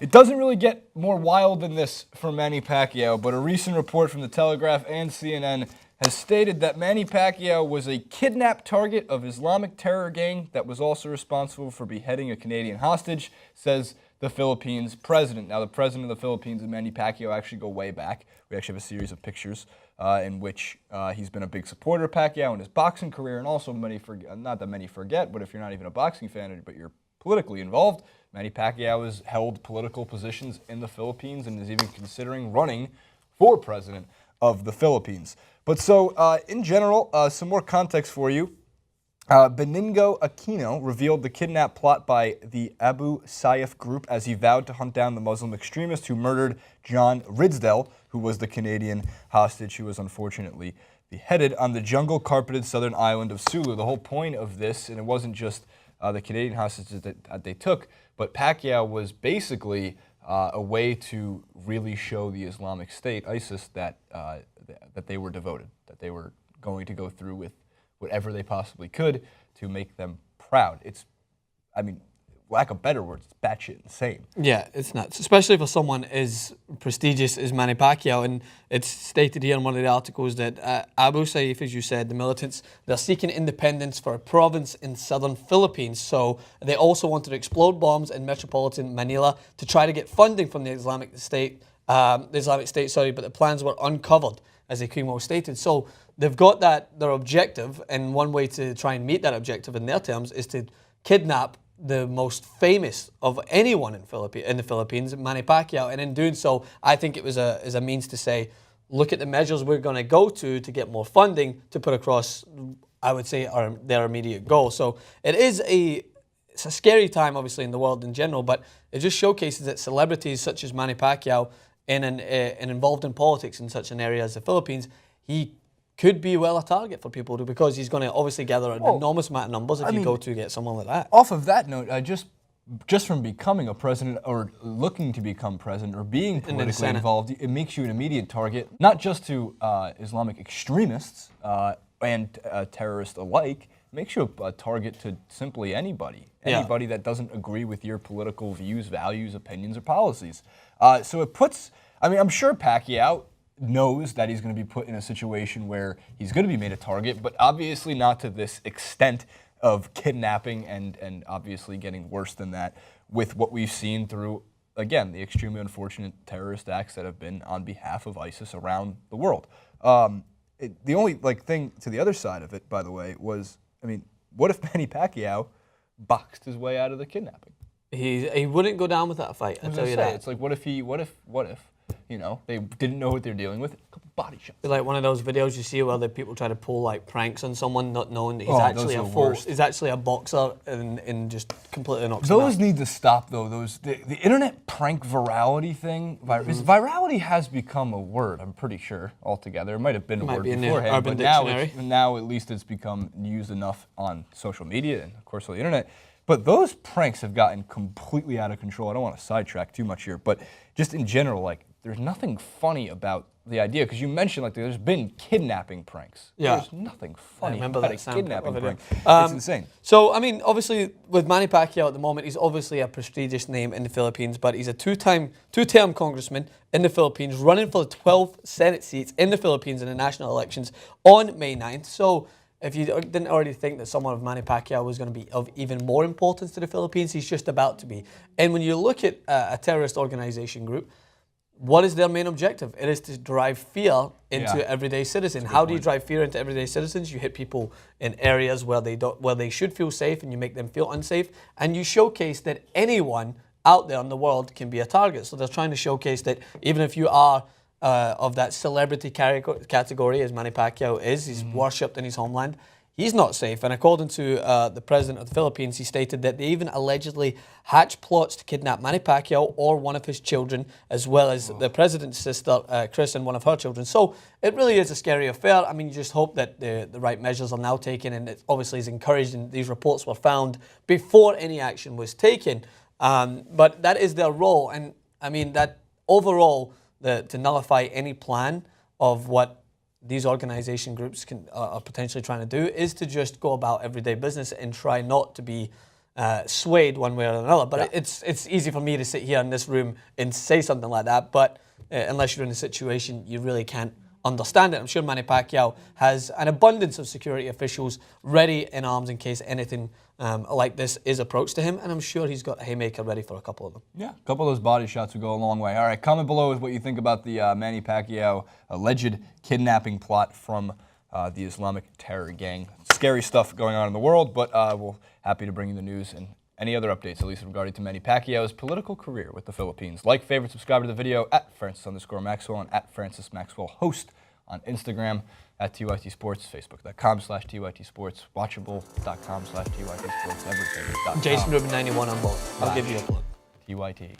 It doesn't really get more wild than this for Manny Pacquiao, but a recent report from The Telegraph and CNN has stated that Manny Pacquiao was a kidnapped target of Islamic terror gang that was also responsible for beheading a Canadian hostage, says the Philippines president. Now, the president of the Philippines and Manny Pacquiao actually go way back. We actually have a series of pictures in which he's been a big supporter of Pacquiao in his boxing career, and also not that many forget, but if you're not even a boxing fan, but you're politically involved, Manny Pacquiao has held political positions in the Philippines and is even considering running for president of the Philippines. But so, in general, some more context for you. Benigno Aquino revealed the kidnap plot by the Abu Sayyaf group as he vowed to hunt down the Muslim extremist who murdered John Ridsdel, who was the Canadian hostage who was unfortunately beheaded on the jungle-carpeted southern island of Sulu. The whole point of this, and it wasn't just the Canadian hostages that they took, but Pacquiao was basically a way to really show the Islamic State, ISIS, that they were devoted, that they were going to go through with whatever they possibly could to make them proud. It's, I mean, lack of better words, it's batshit insane. Yeah, it's nuts, especially for someone as prestigious as Manny Pacquiao. And it's stated here in one of the articles that Abu Sayyaf, as you said, the militants, they're seeking independence for a province in southern Philippines. So they also wanted to explode bombs in metropolitan Manila to try to get funding from the Islamic State, but the plans were uncovered, as Aquino stated. So they've got their objective, and one way to try and meet that objective in their terms is to kidnap the most famous of anyone in the Philippines, Manny Pacquiao. And in doing so, I think it was a means to say, look at the measures we're going to go to get more funding to put across, I would say, their immediate goal. So it's a scary time, obviously, in the world in general, but it just showcases that celebrities such as Manny Pacquiao and involved in politics in such an area as the Philippines, he could be a target for people because he's going to obviously gather an enormous amount of numbers if you go to get someone like that. Off of that note, just from becoming a president or looking to become president or being politically involved, it makes you an immediate target, not just to Islamic extremists and terrorists alike. It makes you a target to simply anybody that doesn't agree with your political views, values, opinions, or policies. So it puts, I mean, I'm sure Pacquiao knows that he's going to be put in a situation where he's going to be made a target, but obviously not to this extent of kidnapping and obviously getting worse than that with what we've seen through, again, the extremely unfortunate terrorist acts that have been on behalf of ISIS around the world. The only thing to the other side of it, by the way, was, I mean, what if Manny Pacquiao boxed his way out of the kidnapping? He wouldn't go down without a fight, I'll tell you that. It's like, what if, you know, they didn't know what they're dealing with? A couple body shots. It's like one of those videos you see where the people try to pull like pranks on someone, not knowing that he's actually a boxer and just completely knocks him out. Those need to stop though. The internet prank virality thing. Virality has become a word, I'm pretty sure, altogether. It might have been a word beforehand, but now at least it's become used enough on social media and of course on the internet. But those pranks have gotten completely out of control. I don't want to sidetrack too much here, but just in general, like, there's nothing funny about the idea, because you mentioned like there's been kidnapping pranks. Yeah. There's nothing funny about a kidnapping prank. It's insane. So, I mean, obviously, with Manny Pacquiao at the moment, he's obviously a prestigious name in the Philippines, but he's a two-term congressman in the Philippines, running for the 12 Senate seats in the Philippines in the national elections on May 9th. So, if you didn't already think that someone of Manny Pacquiao was going to be of even more importance to the Philippines, he's just about to be. And when you look at a terrorist organization group, what is their main objective? It is to drive fear into everyday citizens. How do you drive fear into everyday citizens? You hit people in areas where they should feel safe, and you make them feel unsafe, and you showcase that anyone out there in the world can be a target. So they're trying to showcase that even if you are of that celebrity category, as Manny Pacquiao is, he's worshipped in his homeland, he's not safe. And according to the president of the Philippines, he stated that they even allegedly hatched plots to kidnap Manny Pacquiao or one of his children, as well as the president's sister, Chris, and one of her children. So it really is a scary affair. I mean, you just hope that the right measures are now taken, and it obviously is encouraged, and these reports were found before any action was taken. But that is their role. And I mean, that overall, to nullify any plan of what these organization groups are potentially trying to do is to just go about everyday business and try not to be swayed one way or another. But it's easy for me to sit here in this room and say something like that. But unless you're in a situation, you really can't understand it. I'm sure Manny Pacquiao has an abundance of security officials ready in arms in case anything like this is approached to him, and I'm sure he's got a haymaker ready for a couple of them. Yeah, a couple of those body shots would go a long way. All right, comment below with what you think about the Manny Pacquiao alleged kidnapping plot from the Islamic terror gang. Scary stuff going on in the world, but we're happy to bring you the news and any other updates, at least regarding to Manny Pacquiao's political career with the Philippines. Like, favorite, subscribe to the video at Francis_Maxwell and at Francis Maxwell Host on Instagram, at TYT Sports, Facebook.com/TYT Sports, Watchable.com/TYT Sports, everything. Jason Rubin 91 on both. I'll give you a plug. TYT.